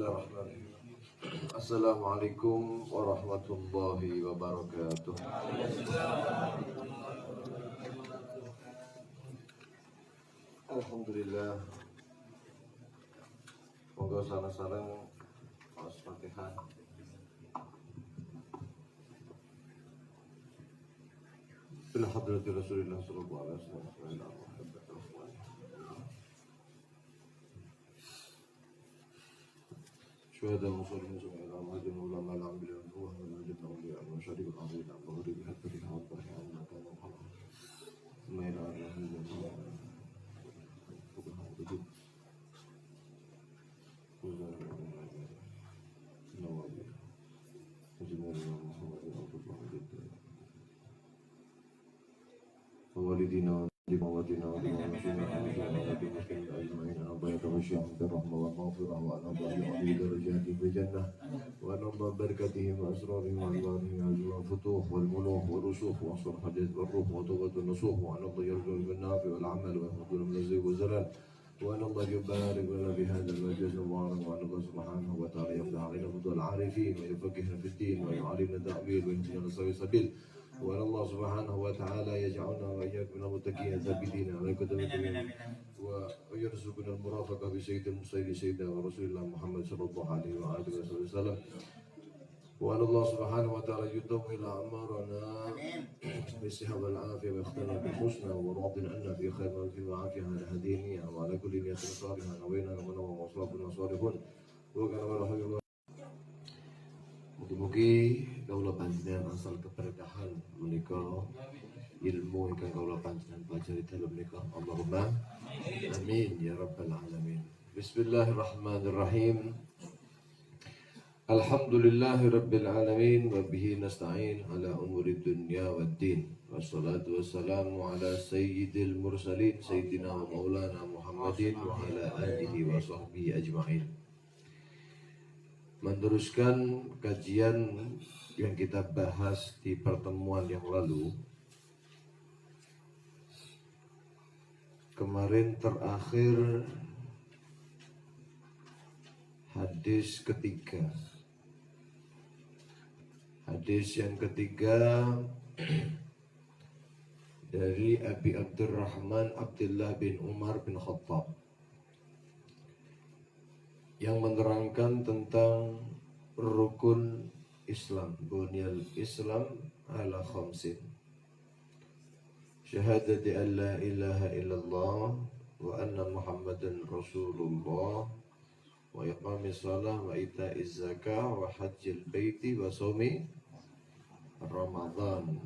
Bismillahirrahmanirrahim. Assalamualaikum warahmatullahi wabarakatuh. Alhamdulillah. Moga sareng-sareng Al-Fatihah. Bil hadrati Rasulillah sallallahu alaihi wasallam. شهداء المصلين سمعنا وهدنا العلماء العاملين وهدنا الجنة والأولياء وشريك العظيم وغريب حتى في حوض بركة عنا كان محمد ثم إلى أرواح الجنة فقها وجد نوابي وجمال محمد وطبع وجد ووالدينا لمواتنا ولمواتنا ولمسكن أجمعين أبيك وشيخ الرحمة والمغفرة وأن الله يعلي درجاتهم في الجنة وأن الله بركتهم وأسرارهم وأنوارهم وأجمع الفتوح والمنوح والرسوخ وأصل حديث والروح وطوبة النصوح وأن الله يرزق بالنافع والعمل ويحفظنا من الزيغ والزلال وأن الله يبارك لنا في هذا المجلس المبارك وأن الله سبحانه وتعالى يفتح علينا فضل العارفين ويفقهنا في الدين ويعلمنا التأويل ويهدينا السبيل وأن الله سبحانه وتعالى يجعلنا وإياكم من المتقين الثابتين على قدمهم ويرزقنا المرافقة بسيد المرسلين سيدنا ورسول الله محمد صلى الله عليه وآله وسلم وأن الله سبحانه وتعالى يطول أعمارنا بالصحة والعافية ويختمنا بالحسنى وراض عنا في خير وفي وعافية على هدينا وعلى كل نية صالحة نوينا ومن وصلاتنا صالحون وكان ورحمه mugi-mugi kaula panjenengan asal keberkahan menika ilmu ingkang kaula panjenengan pelajari dalem menika Allahumma amin ya rabbal alamin. Bismillahirrahmanirrahim. Alhamdulillahi rabbil alamin wa bihi nasta'in ala umuri dunya waddin. Wassalatu wassalamu ala sayyidil mursalin sayyidina wa maulana Muhammadin wa ala alihi wa sahbihi ajma'in. Meneruskan kajian yang kita bahas di pertemuan yang lalu. Kemarin terakhir hadis ketiga. Hadis yang ketiga dari Abi Abdurrahman Abdullah bin Umar bin Khattab yang menerangkan tentang rukun Islam. Bunyal Islam ala khamsin. Syahadati an la ilaha illallah wa anna Muhammadan Rasulullah wa iqamis salah wa ita'iz zakah wa hajjil baiti wa shaumi Ramadan.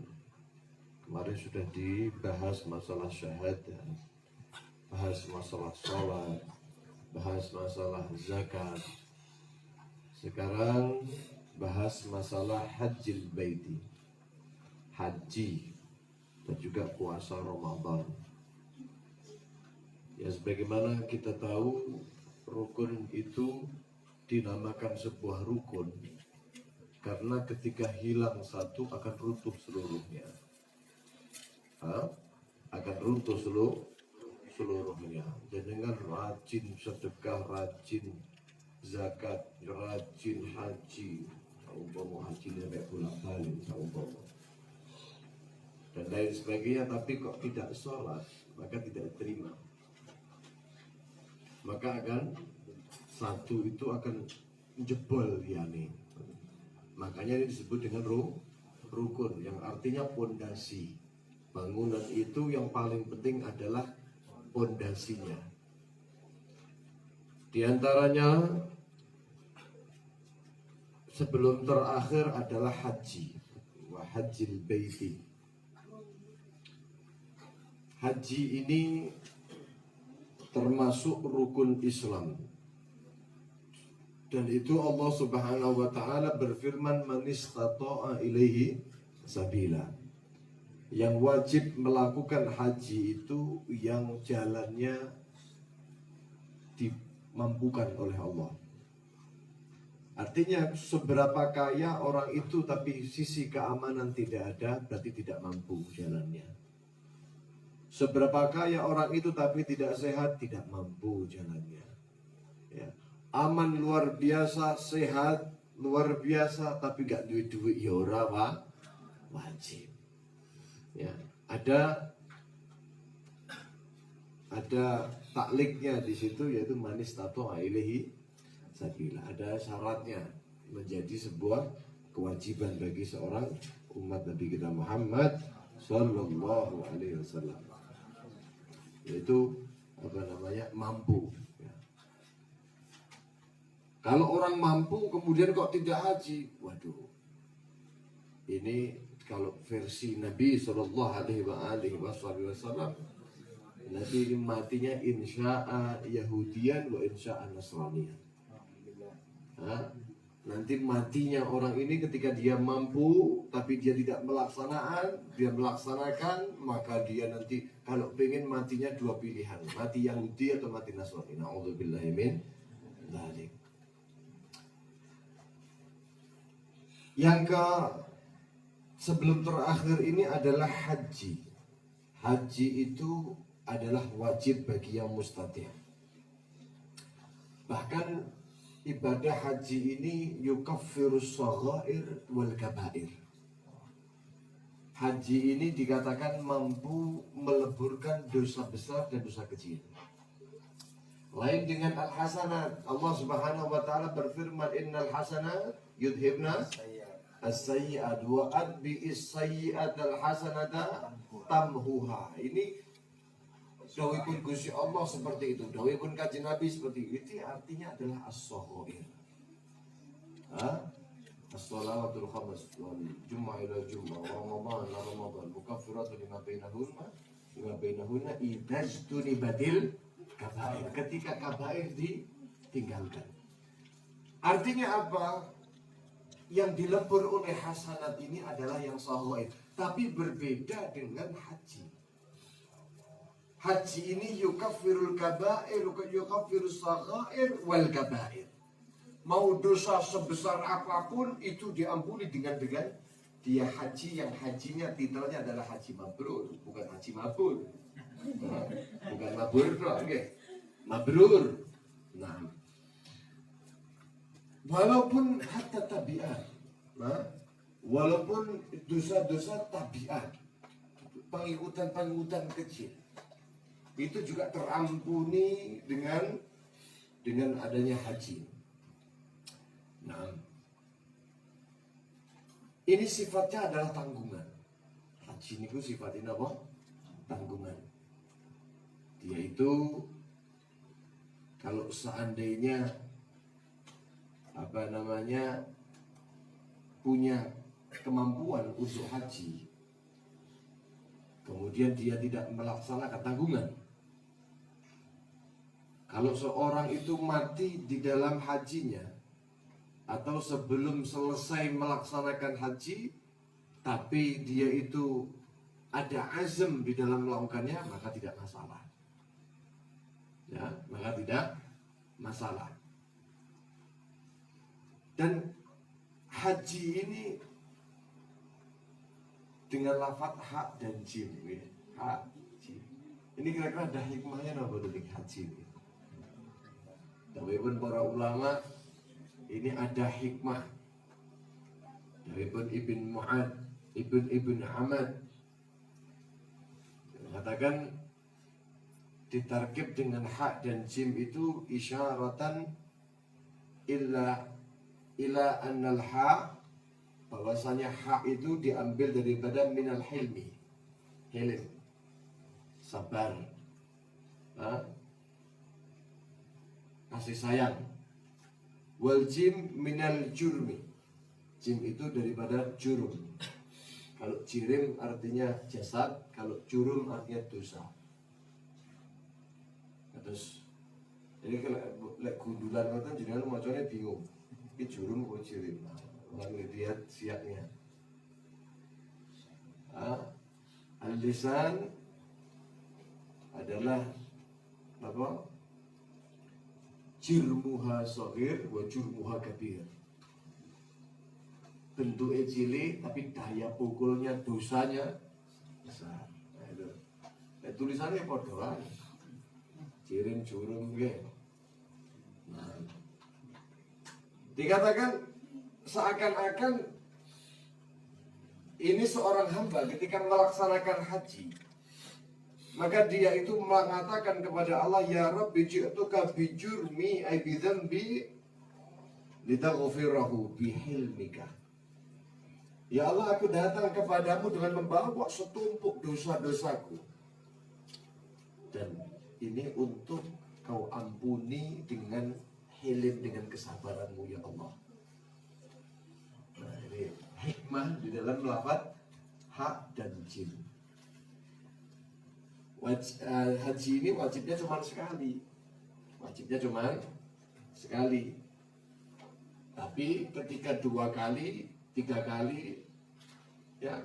Kemarin sudah dibahas masalah syahadah, bahas masalah salat, bahas masalah zakat. Sekarang bahas masalah hajjil baiti, haji dan juga puasa Ramadan. Ya, sebagaimana kita tahu, rukun itu dinamakan sebuah rukun karena ketika hilang satu akan runtuh seluruhnya. Akan runtuh seluruhnya. Dengan rajin sedekah, rajin zakat, rajin haji, umpama haji sampai bolak-balik, umpama dan lain sebagainya, tapi kok tidak sholat, maka tidak diterima. Maka akan satu itu akan jebol yani. Makanya ini disebut dengan rukun, yang artinya pondasi. Bangunan itu yang paling penting adalah pondasinya. Di antaranya sebelum terakhir adalah haji, wa hajjil baiti. Haji ini termasuk rukun Islam. Dan itu Allah Subhanahu wa taala berfirman, man istata'a ilaihi sabila. Yang wajib melakukan haji itu yang jalannya dimampukan oleh Allah. Artinya seberapa kaya orang itu tapi sisi keamanan tidak ada, berarti tidak mampu jalannya. Seberapa kaya orang itu tapi tidak sehat, tidak mampu jalannya. Ya. aman luar biasa, sehat luar biasa, tapi gak duit-duit ya ora wajib. Ya, ada takliknya di situ, yaitu manis tato ilaihi sabila. Ada syaratnya menjadi sebuah kewajiban bagi seorang umat Nabi kita Muhammad Sallallahu Alaihi Wasallam, yaitu mampu. Ya. Kalau orang mampu kemudian kok tidak haji, waduh, ini kalau versi Nabi Sallallahu Alaihi Wasallam, Nabi ini matinya insya'a Yahudian wa insya'a Nasranian. Nanti matinya orang ini ketika dia mampu, tapi dia tidak melaksanakan, maka dia nanti kalau pengen matinya dua pilihan, mati Yahudi atau mati Nasrani. Na'udzubillahi min dzalik. Yang sebelum terakhir ini adalah haji. Haji itu adalah wajib bagi yang mustati'. Bahkan ibadah haji ini yukaffirus shaghair wal kabair. Haji ini dikatakan mampu meleburkan dosa besar dan dosa kecil. Lain dengan al-hasanat. Allah Subhanahu wa taala berfirman, innal hasanat yudhibna as-sayyi'at wa adbi'is sayyi'at al-hasanata tamhuha. Ini dawuhipun Gusti Allah seperti itu, dawuhipun Kanjeng Nabi seperti itu. Artinya adalah as-shaghair. As-shalawatul khams wal jumu'ah ila jumu'ah wa ramadan ila ramadan mukaffiratun lima bainahunna idajtunibatil kabair. Ketika kabair ditinggalkan. Artinya apa? Yang dilebur oleh hasanat ini adalah yang shaghair, tapi berbeda dengan haji. Haji ini yukaffirul kabair, yukaffirus shaghair wal kabair. Mau dosa sebesar apapun itu diampuni dengan dia haji yang hajinya titelnya adalah haji mabrur, bukan haji mabur. Bukan mabur doang, okay. Mabrur. Nah, walaupun hatta tabiat, walaupun dosa-dosa tabiat, pengikutan kecil, itu juga terampuni dengan adanya haji. Nah, ini sifatnya adalah tanggungan. Haji ini sifatnya apa? Tanggungan. Dia itu kalau seandainya punya kemampuan untuk haji, kemudian dia tidak melaksanakan tanggungan. Kalau seorang itu mati di dalam hajinya atau sebelum selesai melaksanakan haji, tapi dia itu ada azam di dalam melakukannya, maka tidak masalah. Ya, maka tidak masalah. Dan haji ini dengan lafaz hak dan jim, haji. Ini kira-kira ada hikmahnya apa dari haji ini? Dawuhipun para ulama, ini ada hikmah. Dawuhipun Ibn Hamad katakan ditarkib dengan hak dan jim itu isyaratan ila annal ha, bahwasanya hak itu diambil daripada minal hilmi, hilm, sabar, kasih sayang. Wal jim minal jurmi, jim itu daripada jurum. Kalau jirim artinya jasad, kalau jurum artinya dosa. Terus ini kalau gundulan itu jenengan macamnya bingung. Ini jurum atau jirim? Orang lihat siaknya. Al-lisan adalah apa? Jirmuha shaghir wa jurmuha kabir. Bentuknya cilik tapi daya pukulnya, dosanya besar. Nah, itu. Tulisannya podoan. Jirim jurum nggih. Nah, Dikatakan seakan-akan ini seorang hamba ketika melaksanakan haji, maka dia itu mengatakan kepada Allah, ya Rabbi ji'tuka bijurmi ay bidzambi litaghfirahu bihilmika. Ya Allah, aku datang kepadamu dengan membawa setumpuk dosa-dosaku, dan ini untuk kau ampuni dengan hilim, dengan kesabaranmu ya Allah. Nah, ini hikmah di dalam lafaz ha dan jim. Haji ini wajibnya cuma sekali. Wajibnya cuma sekali. Tapi ketika 2 kali, 3 kali, ya,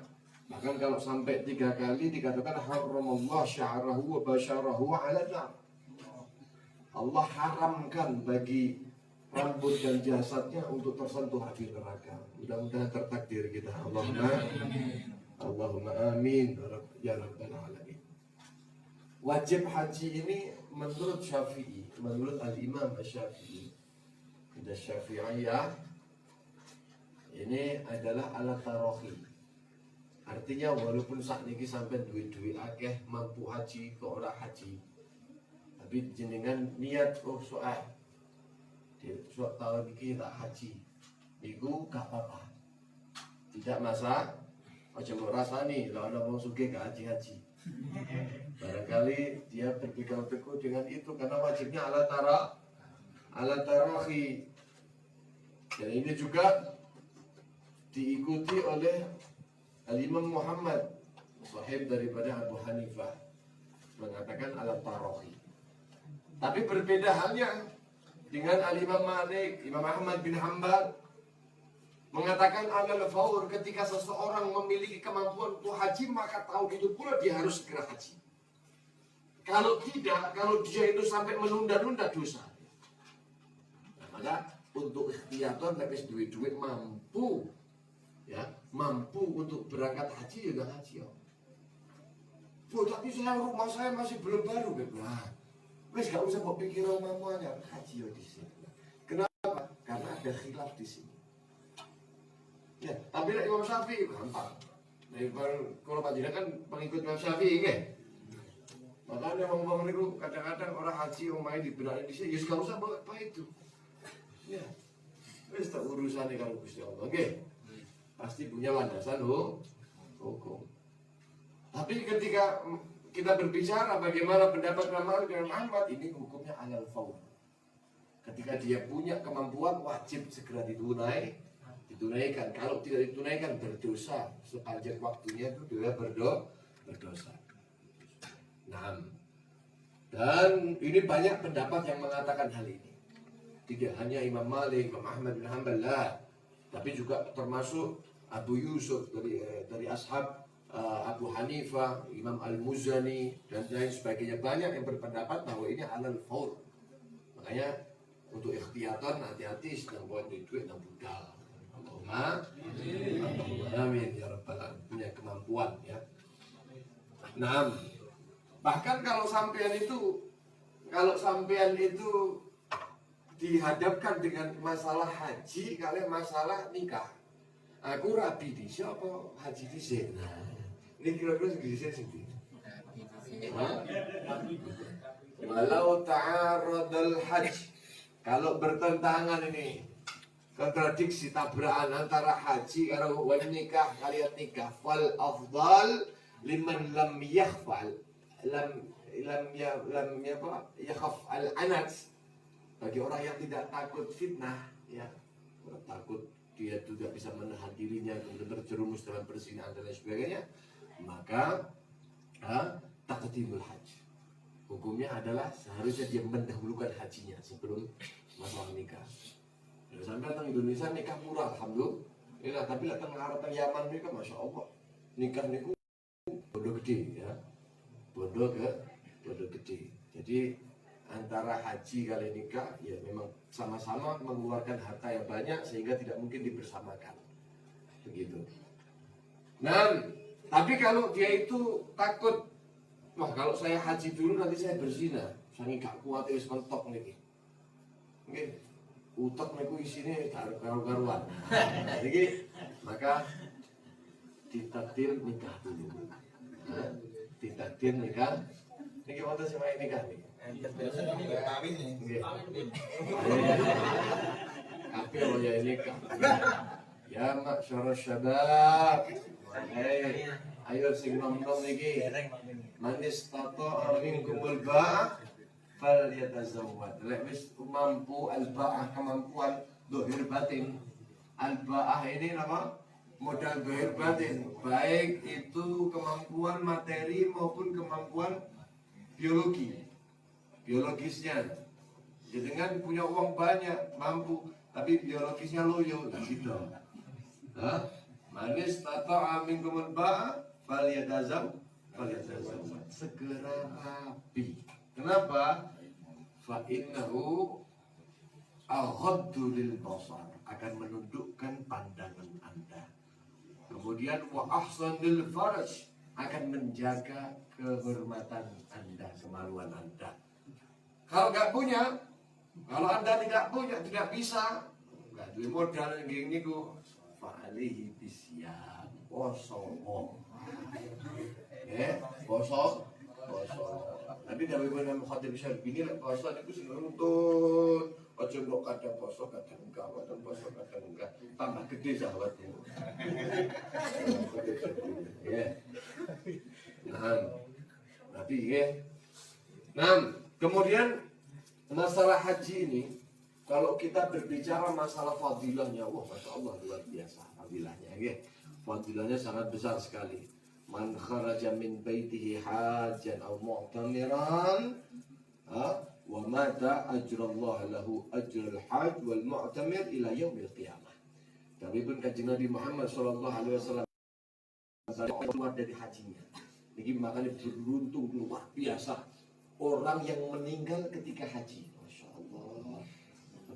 bahkan kalau sampai 3 kali dikatakan haramallah sya'rahu wa basyarahu ala nar. Allah haramkan bagi rambut dan jasadnya untuk tersentuh api neraka. Mudah-mudahan tertakdir kita. Allahumma amin ya rabbal alamin. Wajib haji ini menurut Syafi'i, menurut Al-Imam Syafi'i, ada Syafi'iyah, ini adalah alat tarohi. Artinya walaupun saat ini sampai duit-duit akeh mampu haji ke orang haji, tapi jenengan niat soal tahun ini tak haji, itu gak apa-apa, tidak masalah. Macam rasani kalau ada orang sugih gak haji. Barangkali dia berpegang teguh dengan itu karena wajibnya ala tarahi. Dan ini juga diikuti oleh Al-Imam Muhammad, sahib daripada Abu Hanifah, mengatakan ala tarahi. Tapi berbeda halnya dengan Al-Imam Malik, Imam Ahmad bin Hanbal mengatakan alal faur, ketika seseorang memiliki kemampuan untuk haji, maka tahun itu pula dia harus segera haji. Kalau tidak, kalau dia itu sampai menunda-nunda dosa. Nah, maka untuk ikhtiyatan tapi duit-duit mampu, ya, mampu untuk berangkat haji ya haji ya. Oh, tapi rumah saya masih belum baru, nah, wes gak usah mau pikir rumahmu aja haji ya di sini. Kenapa? Karena ada khilaf di sini. Ya, tapi Imam Syafi'i gampang. Nah, kalau panjenengan kan pengikut Imam Syafi'i nggih. Makanya ngomong niku kadang-kadang orang haji omahe dibenaki di sini, ya gak usah apa itu. Ya. Wis tak urusane karo Gusti Allah, nggih. Pasti punya landasan hukum. Tapi ketika kita berbicara bagaimana pendapat Imam Malik dan Muhammad, ini hukumnya alal faur. Ketika dia punya kemampuan wajib segera ditunaikan. Kalau tidak ditunaikan berdosa, sepanjang waktunya itu dia berdosa. Nah, dan ini banyak pendapat yang mengatakan hal ini. Tidak hanya Imam Malik, Imam Ahmad bin Hanbal lah, tapi juga termasuk Abu Yusuf dari ashab Abu Hanifah, Imam Al-Muzani dan lain sebagainya. Banyak yang berpendapat bahwa ini alal faur. Makanya untuk ikhtiyatan hati-hati, sedang buat duit dan budal. Amin ya rabbal alamin, punya kemampuan ya. Nah, bahkan kalau sampean itu dihadapkan dengan masalah haji kalian masalah nikah, aku rabi di siapa haji di sini. Nah, ini kira-kira segini sih. Walau ta'aradal haji, kalau bertentangan ini, kontradiksi tabrakan antara haji karo nikah, kalian nikah, fal afdal liman lam yakhfal yakhaf al anat, bagi orang yang tidak takut fitnah, ya, takut dia tidak bisa menahan dirinya kemudian terjerumus dalam perzinahan dan lain sebagainya, maka taqdimul haji. Hukumnya adalah seharusnya dia mendahulukan hajinya sebelum masalah nikah. Ya, sampai datang Indonesia nikah murah, alhamdulillah. Tapi datang Arab, datang Yaman nikah, masya Allah, nikah niku bodoh gede, ya, bodoh gede. Jadi antara haji kali nikah, ya memang sama-sama mengeluarkan harta yang banyak sehingga tidak mungkin dibersamakan, begitu. Nah, tapi kalau dia itu takut, wah kalau saya haji dulu nanti saya berzina, saya gak kuat wis mentok nih. Oke. utek niku isine karo-karuan. Jadi maka ditakdir nikah dulu. Ditakdir nikah. Niki wonten sing nikah niki. Kawin nih. Tapi ya nikah. Ya masyarakat syabab. Ayo sing nom-nom niki. Manis tato minkumul ba' fal yatazawwad. Lek wis mampu al-ba'ah kemampuan zahir batin. Al-ba'ah ini nama modal zahir batin, baik itu kemampuan materi maupun kemampuan biologisnya. Jadi dengan punya uang banyak, mampu, tapi biologisnya loyo, gitu. Manis tata amin kemenba, faliyadazam, segera rapi. Kenapa? Fa'innahu aghaddu lil basar, akan menundukkan pandangan Anda. Kemudian wa ahsanil faraj, akan menjaga kehormatan Anda, kemaluan Anda. Kalau nggak punya, kalau Anda tidak punya, tidak bisa, nggak ada modal yang gini ku, fa'alihi bisyam, poso, poso. Tapi dari mana mukhadir syarif ini lah poso itu sih nuntut, ojo mbok kadang poso kadang enggak, kadang poso kadang enggak, tambah gede sahabatnya. Ya, nanti ya. Nah, kemudian masalah haji ini, kalau kita berbicara masalah fadilahnya, wah masya Allah luar biasa fadilahnya, ya. Fadilahnya sangat besar sekali. Man kharaja min baitihi hajan aw mu'tamiran wa mata ajrallahu lahu ajral hajj wal mu'tamir ila yaumil qiyamah. Tapi pun kanjeng Nabi Muhammad sallallahu alaihi wasallam keluar dari hajinya. Jadi makanya beruntung luar biasa orang yang meninggal ketika haji. Masya Allah.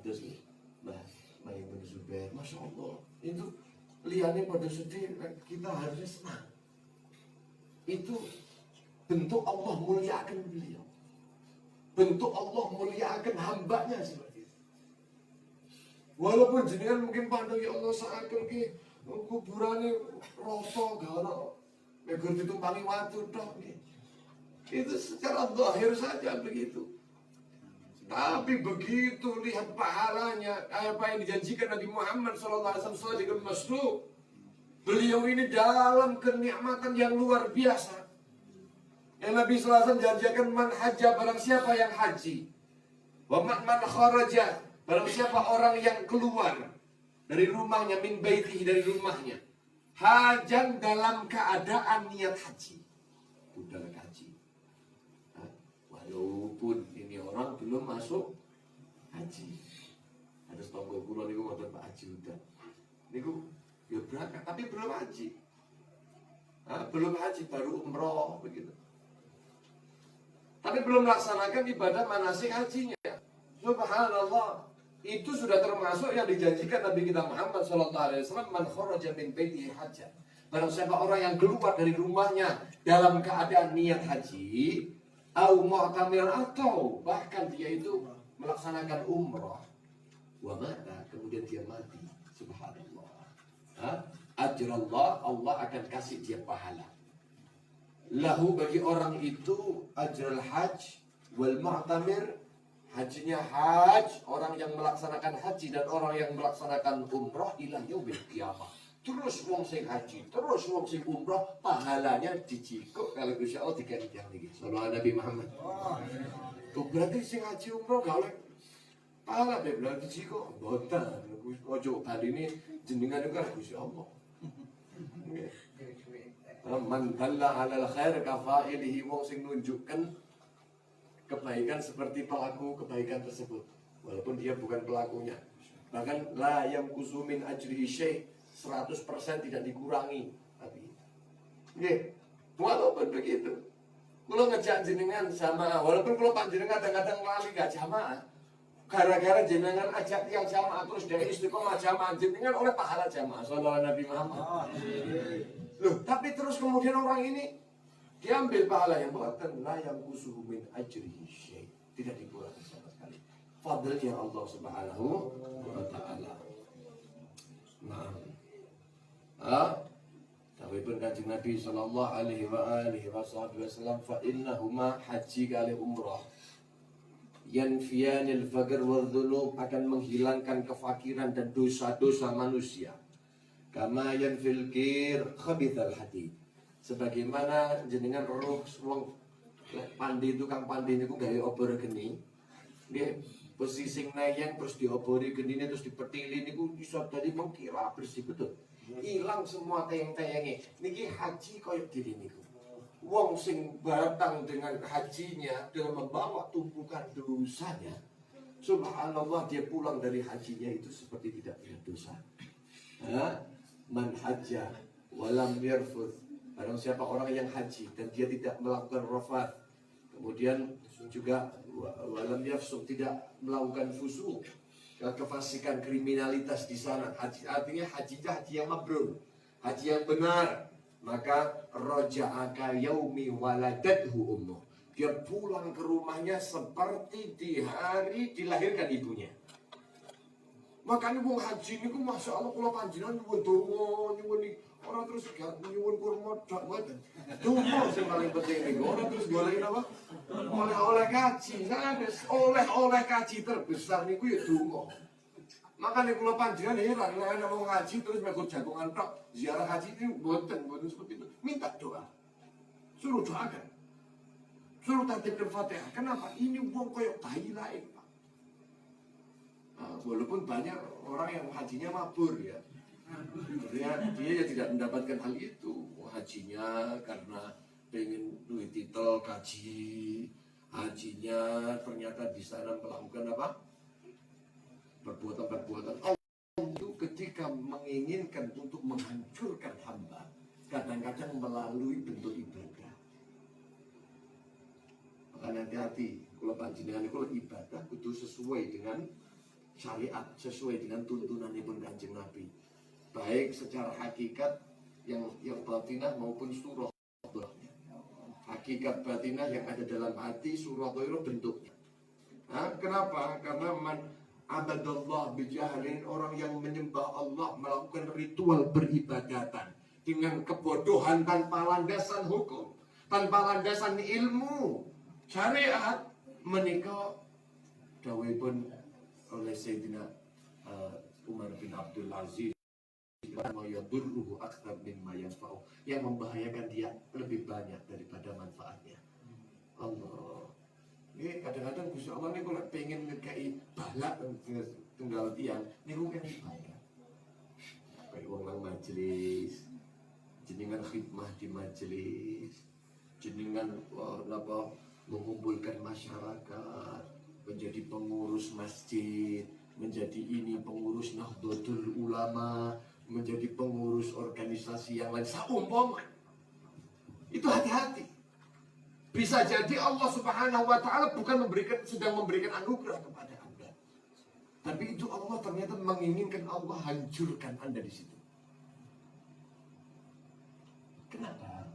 Terus Mbah Ibn Zubair, Masya Allah. Itu liane pada sedih, kita harusnya senang. Itu bentuk Allah muliakan beliau. Bentuk Allah muliakan hambanya seperti itu. Walaupun jenengan mungkin pandang ya Allah seakan ke kuburannya rosok garo, megur ditumpangi watu dong. Itu secara zahir saja begitu. Tapi begitu lihat pahalanya, apa yang dijanjikan Nabi Muhammad SAW, beliau ini dalam kenikmatan yang luar biasa. Yang Nabi SAW janjikan man hajjah, barang siapa yang haji. Wa man kharaja, barang siapa orang yang keluar dari rumahnya, min baitihi, dari rumahnya. Hajan dalam keadaan niat haji. Udah haji. Walaupun ini orang belum masuk haji. Ada setonggo kula niku wonten Pak Haji udah. Niku ya berangkat tapi belum haji. Belum haji, baru umroh begitu. Tapi belum melaksanakan ibadah manasik hajinya. Subhanallah. Itu sudah termasuk yang dijanjikan Nabi kita Muhammad SAW. Man kharaja min baitihi hajjan. Barang siapa orang yang keluar dari rumahnya dalam keadaan niat haji, au mu'tamir, atau bahkan dia itu melaksanakan umrah, wa mata, kemudian dia mati. Subhanallah. Ajrallah, Allah akan kasih dia pahala. Lahu, bagi orang itu, ajral hajj wal mu'tamir, hajinya hajj, orang yang melaksanakan haji dan orang yang melaksanakan umrah ila yaumil qiyamah. Terus wong sing haji, terus wong sing umrah, pahalanya dicikuk kalau Gusti Allah diganti yang iki. Sallallahu Nabi Muhammad. Tuh berarti sing haji umrah gak oleh pahala be bilang dicikuk. Mboten. Ojo tadi ini jenengan itu kan Gusti Allah. Man dalla 'alal khair kafa'ilihi, wong sing nunjukkan kebaikan seperti pelaku kebaikan tersebut, walaupun dia bukan pelakunya. Bahkan la yamkusu min ajrihi syai', 100% tidak dikurangi. Tapi walaupun begitu, kalau ngejak jenengan jamaah, walaupun kalau panjenengan kadang-kadang lali gak jamaah, gara-gara jenengan ajak tiang jamaah terus dari istiqomah jamaah, jenengan oleh pahala jamaah. Sallallahu Nabi Muhammad. Loh, tapi terus kemudian orang ini diambil pahala yang buatan la yamkusu min ajrihi syai', tidak dikurangi sama sekali. fadlnya Allah Subhanahu wa taala. Nah, tapi pun kanjeng Nabi sallallahu alaihi wasallam fa innahuma haji kali umrah yanfiyanil faqr wal dhunub, akan menghilangkan kefakiran dan dosa-dosa manusia. Kama yanfil kir khabithal hati, sebagaimana jenengan roh wong pandi tukang pandi niku gawe obor geni nggih, posisi nayang terus diobori genine terus dipetili niku iso dadi mengkira bersih betul. Hilang semua tayang-tayangnya. Niki haji koyo diri niku. Wong sing datang dengan hajinya dengan membawa tumpukan dosanya, subhanallah, dia pulang dari hajinya itu seperti tidak punya dosa. Man hajja walam yarfuth, barang siapa orang yang haji dan dia tidak melakukan rafat, kemudian juga walam yafsuk, tidak melakukan fusuk, kefasikan, kriminalitas di sana. Haji artinya haji yang mabrur, haji yang benar. Maka roja'aka yaumi waladathu ummuh, dia pulang ke rumahnya seperti di hari dilahirkan ibunya. Makanya wong haji niku masya Allah kula panjenengan nyuwun donga, nyuwun orang terus gak nyuwun kurma tok mboten. Donga sing paling penting niku, orang terus golek apa? Oleh-oleh kaji. Oleh-oleh kaji terbesar niku ya donga. Makanya kula panjenengan heran nek ana wong haji terus mekut jagongan tok, ziarah haji ini mboten seperti itu. Minta doa. Suruh doakan. Suruh tatbik Fatihah. Kenapa? Ini wong koyo bayi lain. Walaupun banyak orang yang hajinya mabur ya, dia ya tidak mendapatkan hal itu. Hajinya karena pengen duit titel kaji, hajinya ternyata di sana melakukan apa? Perbuatan-perbuatan. Allah itu ketika menginginkan untuk menghancurkan hamba, kadang-kadang melalui bentuk ibadah. Maka hati-hati, kalau panjenengan itu ibadah itu sesuai dengan syariat, sesuai dengan tuntunan Ibn Kanjeng Nabi, baik secara hakikat yang batinah maupun surah. Hakikat batinah yang ada dalam hati, surah itu bentuknya. Kenapa? Karena man abadallah bijahlin, orang yang menyembah Allah melakukan ritual beribadatan dengan kebodohan tanpa landasan hukum, tanpa landasan ilmu syariat, menikah dawuhipun oleh Sayyidina Umar bin Abdul Aziz, yang membahayakan dia lebih banyak daripada manfaatnya. Allah, ini kadang-kadang Gusti Allah ini kalau pengen ngekei balak tunggal tiang, ini mungkin ibadah. Kayak orang majelis, jenengan khidmah di majelis, jenengan mengumpulkan masyarakat, menjadi pengurus masjid, menjadi ini pengurus Nahdlatul Ulama, menjadi pengurus organisasi yang lain, saumpama itu hati-hati. Bisa jadi Allah Subhanahu wa taala bukan sedang memberikan anugerah kepada Anda, tapi itu Allah ternyata menginginkan Allah hancurkan Anda di situ. Kenapa?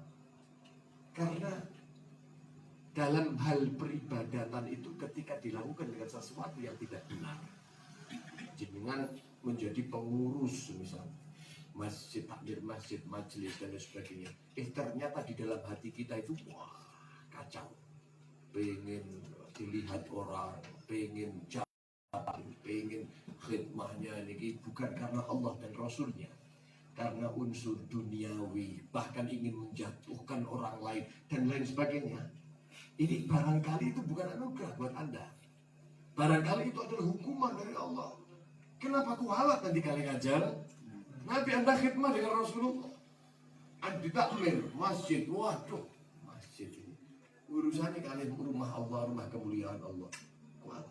Karena dalam hal peribadatan itu ketika dilakukan dengan sesuatu yang tidak benar, jenengan menjadi pengurus misalnya masjid, takmir masjid, majelis dan sebagainya, ternyata di dalam hati kita itu wah kacau, pengen dilihat orang, pengen jabatan, pengen khidmahnya ini bukan karena Allah dan Rasulnya, karena unsur duniawi, bahkan ingin menjatuhkan orang lain dan lain sebagainya. Ini barangkali itu bukan anugerah buat Anda. Barangkali itu adalah hukuman dari Allah. Kenapa kualat nanti kali ngajar? Nanti Anda khidmah dengan Rasulullah. Anda takmir masjid, waduh, masjid ini urusannya kalian rumah Allah, rumah kemuliaan Allah. Kualat.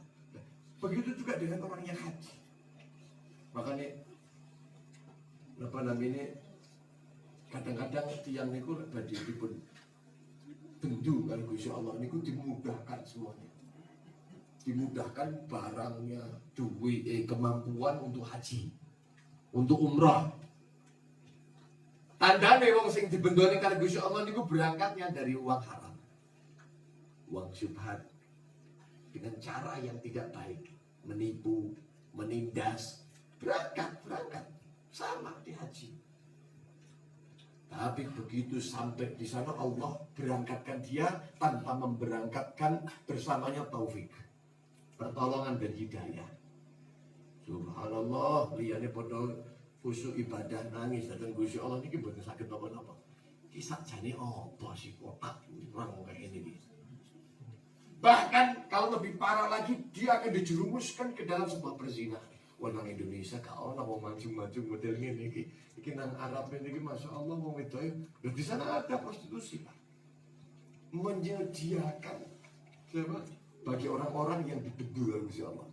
Begitu juga dengan orang yang haji. Makanya kadang-kadang tiang niku badhe dipun bendu kalau Gusti Allah niku dimudahkan semuanya. Dimudahkan barangnya, duit, kemampuan untuk haji, untuk umrah. Tandane wong sing dibendoni kali Gusti Allah niku berangkatnya dari uang haram, uang syubhat, dengan cara yang tidak baik. menipu, menindas, berangkat, sama di haji. Tapi begitu sampai di sana Allah berangkatkan dia tanpa memberangkatkan bersamanya taufik, pertolongan dan hidayah. Subhanallah, liyane padha khusyuk ibadah nangis datang Gusti Allah niki mboten saged napa-napa. Ki sakjane apa sih otak orang kayak ini. Bahkan kalau lebih parah lagi dia akan dijerumuskan ke dalam sebuah perzinahan. Orang Indonesia kau nak mau maju-maju model ini, iki nang Arab ini, masya Allah mau itu, di sana ada prostitusi, Pak. Menyediakan, siapa? Bagi orang-orang yang dibentuk oleh Gusti Allah.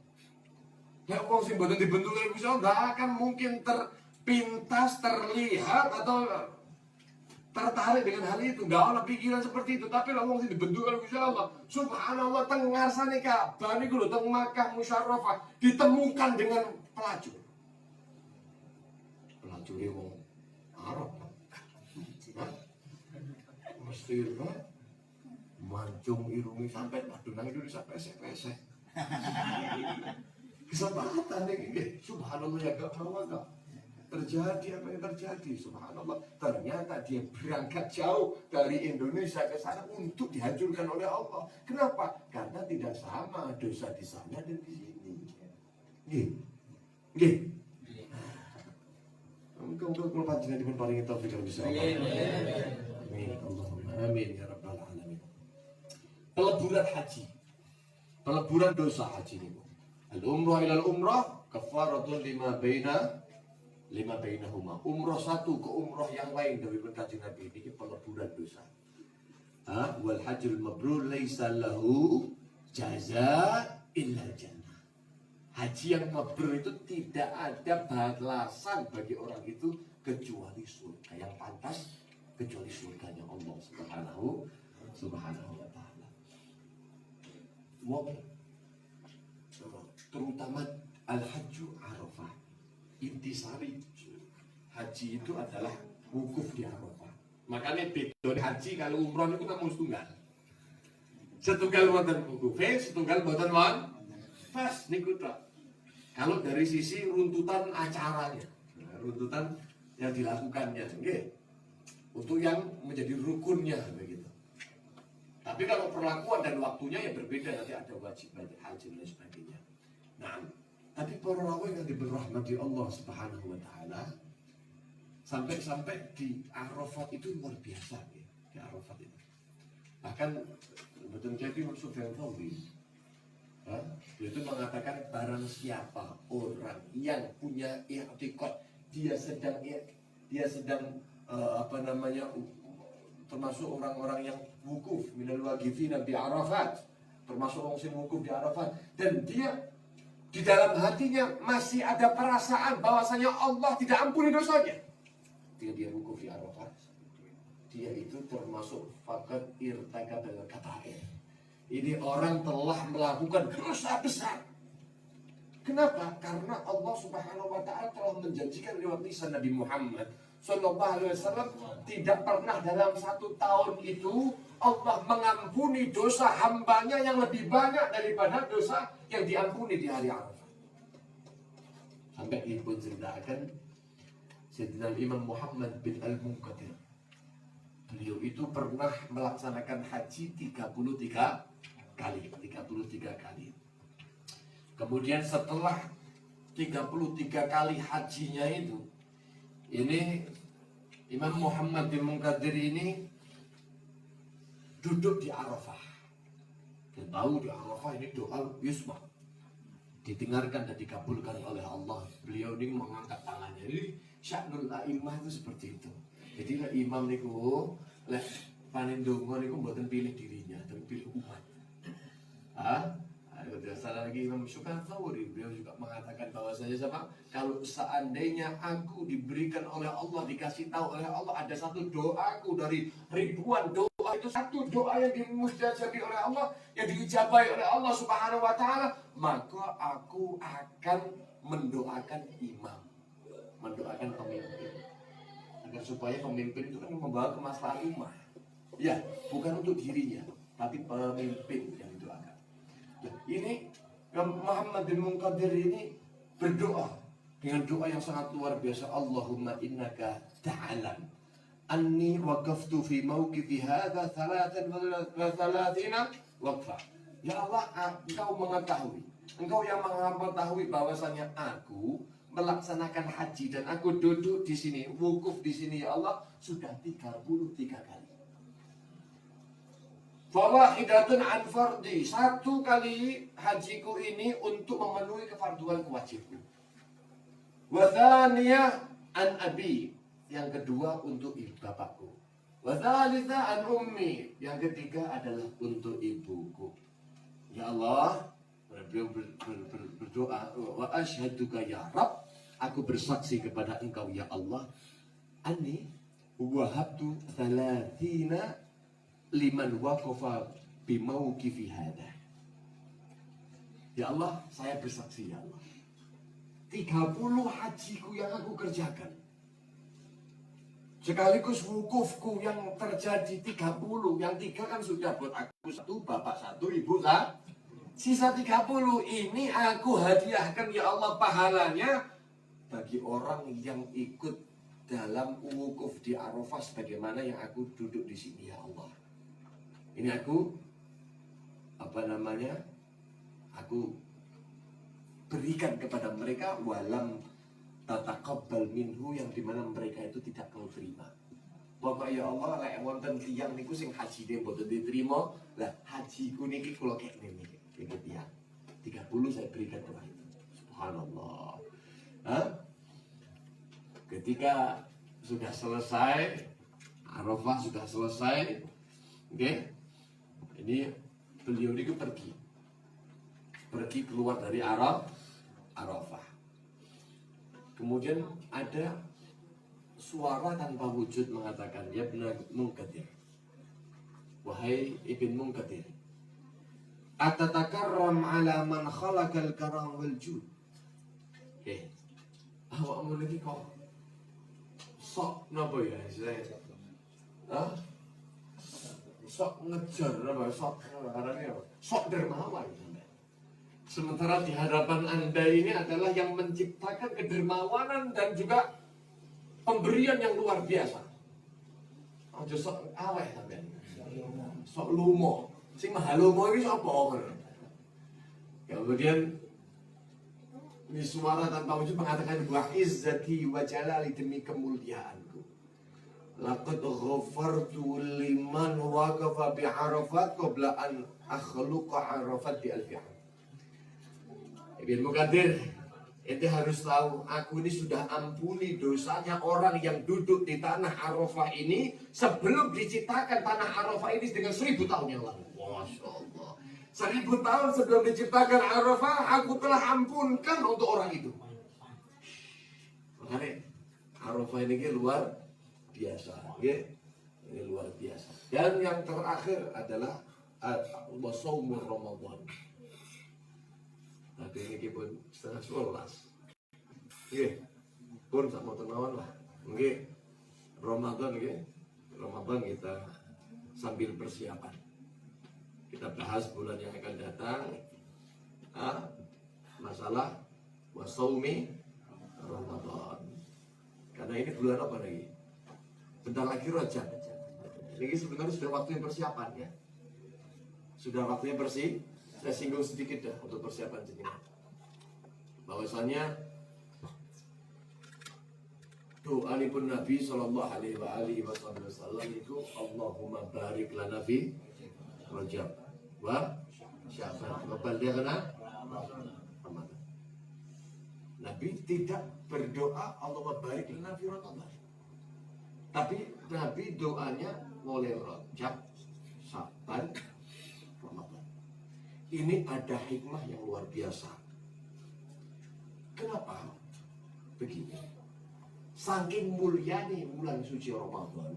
Ya orang sih badan dibentuk oleh Gusti Allah, nggak akan mungkin terpintas, terlihat atau tertarik dengan hal itu, nggak ada pikiran seperti itu. Tapi orang sih dibentuk oleh Gusti Allah. Subhanallah, tengah sana Ka'bah ini kalau teng Makkah Musyarrafah ditemukan dengan pelacur. Pelacur itu Arab, Mesir, mancung irungi sampai padunang itu bisa pesek-pesek. Kesempatan ini, subhanallah ya gak mau agak. Terjadi apa yang terjadi, subhanallah. Ternyata dia berangkat jauh dari Indonesia ke sana untuk dihancurkan oleh Allah. Kenapa? Karena tidak sama dosa di sana dan di sini. Nggih. Muga-muga kula panjenengan dipun paringi taufik lan bisa. Amin. Allahumma amin ya rabbal alamin. Peleburan haji. Peleburan dosa haji niku. Al-umrah ila al-umrah kafaratun lima bainahuma. Umrah satu ke umrah yang lain dari Kanjeng Nabi ini peleburan dosa. Wal hajjul mabrur laisa lahu jaza illa jannah. Haji yang mabrur itu tidak ada balasan bagi orang itu kecuali surga yang pantas, kecuali surganya Allah Subhanahu wa taala. Terutama al-hajju Arafah. Intisari haji itu adalah wukuf di Arafah. Makanya beda haji kalau umroh itu namung setunggal. Setunggal wonten wukufe, setunggal mboten wonten. Pas niku tok. Kalau dari sisi runtutan acaranya, runtutan yang dilakukannya, nggih. Untuk yang menjadi rukunnya begitu. Tapi kalau perlakuan dan waktunya ya berbeda, nanti ada wajib haji dan sebagainya. Nah, tapi para rawuh yang diberahmati Allah Subhanahu wa taala sampai di Arafat itu luar biasa ya, di Arafat itu. Bahkan betul jadi Sufyan Tsauri itu mengatakan barang siapa orang yang punya i'tiqad dia sedang termasuk orang-orang yang wukuf minal waqifina bi Arafat, termasuk orang yang wukuf di Arafat, dan dia di dalam hatinya masih ada perasaan bahwasanya Allah tidak ampuni dosanya. Dia wukuf di Arafat, dia itu termasuk faqad irtakabal kaba'ir. Ini orang telah melakukan dosa besar. Kenapa? Karena Allah Subhanahu wa taala telah menjanjikan lewat lisan Nabi Muhammad sallallahu alaihi wasallam tidak pernah dalam 1 tahun itu Allah mengampuni dosa hambanya yang lebih banyak daripada dosa yang diampuni di hari Arafah. Sampai ibu ceritakan Sayyidina Imam Muhammad bin Al-Munqadir. Beliau itu pernah melaksanakan haji 33 kali. Kemudian setelah 33 kali hajinya itu, ini Imam Muhammad bin Munqadir ini duduk di Arafah. Dan tahu di Arafah ini doa yusma, didengarkan dan dikabulkan oleh Allah. Beliau ini mengangkat tangannya. Ini sya'nul a'imah itu seperti itu. Jadi imam niku lek panen donga niku mboten pilih dirinya, tapi pilih umat. Salah lagi Imam Sufyan Tsauri, beliau juga mengatakan bahwasanya sama kalau seandainya aku diberikan oleh Allah, dikasih tahu oleh Allah ada satu doaku dari ribuan doa, itu satu doa yang dimustajabi oleh Allah, yang diijabahi oleh Allah Subhanahu wa taala, maka aku akan mendoakan imam, mendoakan pemimpin, agar supaya pemimpin itu kan membawa kemaslahatan umat. Ya, bukan untuk dirinya, tapi pemimpin yang didoakan. Ini Muhammad bin Munkadir ini berdoa dengan doa yang sangat luar biasa. Allahumma innaka ta'alam anni waqaftu fi mawqifi hadha 33 waqfah. Ya Allah, engkau mengetahui, engkau yang mengetahui bahwasanya aku melaksanakan haji dan aku duduk di sini, wukuf di sini ya Allah sudah 33 kali. Fawahidatun an fardi, satu kali hajiku ini untuk memenuhi kefarduan wajibku. Wa thaniyah an abi, yang kedua untuk ibu bapakku. Wa thalitha an ummi, yang ketiga adalah untuk ibuku. Ya Allah, beliau berdoa, wa asyhaduka ya Rabb, aku bersaksi kepada engkau ya Allah, anni wahabtu 30 liman waqafa bimauqifi hada. Ya Allah, saya bersaksi ya Allah, 30 hajiku yang aku kerjakan, sekaligus wukufku yang terjadi 30, yang 3 kan sudah buat aku 1, bapak 1, ibu 1, sisa 30 ini aku hadiahkan ya Allah pahalanya bagi orang yang ikut dalam wukuf di Arafah sebagaimana yang aku duduk di sini ya Allah. Ini aku aku berikan kepada mereka walam tataqabbal minhu, yang dimana mereka itu tidak kau terima. Bapak ya Allah, lek wonten tiyang niku sing hajine mboten diterima, lah hajiku niki kula kene niki tiyang 30 saya berikan kepada itu. Subhanallah. Ketika sudah selesai Arafah, sudah selesai, oke? Ini beliau ini pergi keluar dari Arafah. Kemudian ada suara tanpa wujud mengatakan, ya Ibn Munkadir, wahai Ibn Munkadir, atatakarram ala man khalaqal karam wal jud. Awakmu niki kok sok napa ya istilahnya? Sok ngejar apa? Sok arane apa? Sok dermawan. Sementara di hadapan Anda ini adalah yang menciptakan kedermawanan dan juga pemberian yang luar biasa. Aja sok aweh sampean. Sok lumo. Sing maha lumo iki sapa? Kemudian ini suara tanpa wujud mengatakan, wa izzati wa jalali, demi kemuliaanku, laqad ghafartu liman waqafa bi Arafat qabla an akhluqa Arafat bi alfi. Ibn Munkadir, ente harus tahu, aku ini sudah ampuni dosanya orang yang duduk di tanah Arafah ini sebelum diciptakan tanah Arafah ini dengan 1000 tahun yang lalu. Masya Allah. 1000 tahun sebelum diciptakan Arafah, aku telah ampunkan untuk orang itu. Makanya Arafah ini luar biasa, ini luar biasa. Dan yang terakhir adalah shaumur Ramadan. Tapi ini pun setengah 11. Pun sama tenawan lah. Ramadan kita sambil persiapan. Kita bahas bulan yang akan datang, masalah wasaumi Ramadan. Karena ini bulan apa lagi? Bentar lagi Rajab. Ini sebenarnya sudah waktunya persiapan ya. Sudah waktunya bersih. Saya singgung sedikit dah untuk persiapan jenengan. Bahwasanya doa pun Nabi Sallallahu Alaihi Wasallam itu Allahumma barik lana fi Rajab wa Sya'ban wa ballighna Ramadan. Nabi tidak berdoa Allahumma barik lana fi Ramadan, tapi Nabi doanya mulai Rajab, Sya'ban, Ramadan. Ini ada hikmah yang luar biasa. Kenapa? Begini, saking mulyanya bulan suci Ramadan,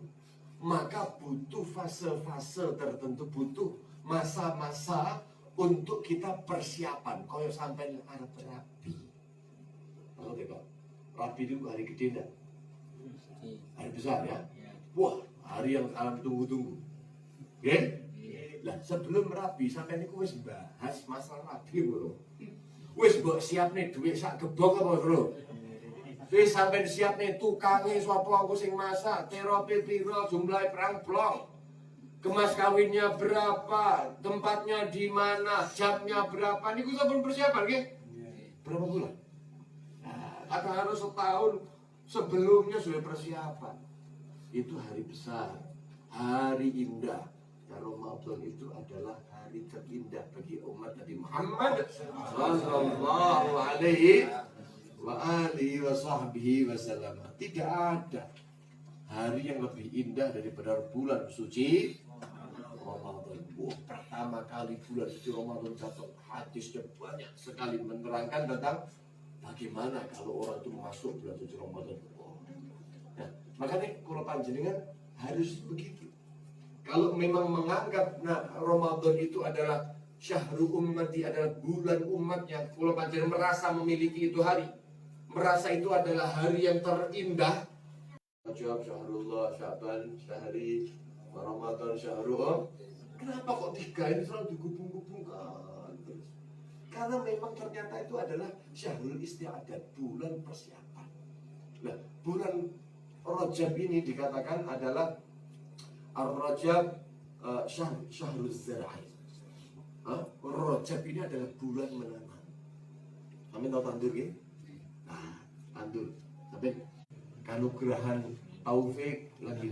maka butuh fase-fase tertentu, butuh masa-masa untuk kita persiapan. Kalau sampai Arab rapi, kalau tidak rapi itu hari gede enggak? Hari besar ya? Wah, hari yang alam tunggu-tunggu. Lah sebelum rabi sampai niku wis bahas masalah rabi lho. Wis mbok siapne dhuwit sak gebok apa, Bro? Wis sampai siapne tukange sapa engko sing masak, terope piro, jumlahe perang blong. Kemas kawinnya berapa, tempatnya di mana, jamnya berapa, niku sampun persiapan nggih? Berapa bulan? Atau harus setahun sebelumnya sudah persiapan. Itu hari besar, hari indah. Ya, Ramadan itu adalah hari terindah bagi umat Nabi Muhammad sallallahu alaihi wa alihi wa sahbihi wasallam. Tidak ada hari yang lebih indah daripada bulan suci Ramadan. Pertama kali bulan suci Ramadan datang, hadisnya banyak sekali menerangkan tentang bagaimana kalau orang itu masuk bulan suci Ramadan. Nah, makanya kalau panjenengan harus begitu. Kalau memang menganggap Ramadan itu adalah syahrul ummati, adalah bulan umatnya, kalau panjenengan merasa memiliki itu hari, merasa itu adalah hari yang terindah, Rajab, Syahrullah, Syaban, Syahri, Ramadan, Syahrul. Kenapa kok tiga ini selalu digubung-gubungkan terus? Karena memang ternyata itu adalah syahrul istiadat, bulan persiapan. Nah, bulan Rajab ini dikatakan adalah Ar-Rajab syahrul zar'i. Rajab ini adalah bulan menanam. Amin tahu tandur ya? Nah, tandur. Tapi kanugrahan taufik lagi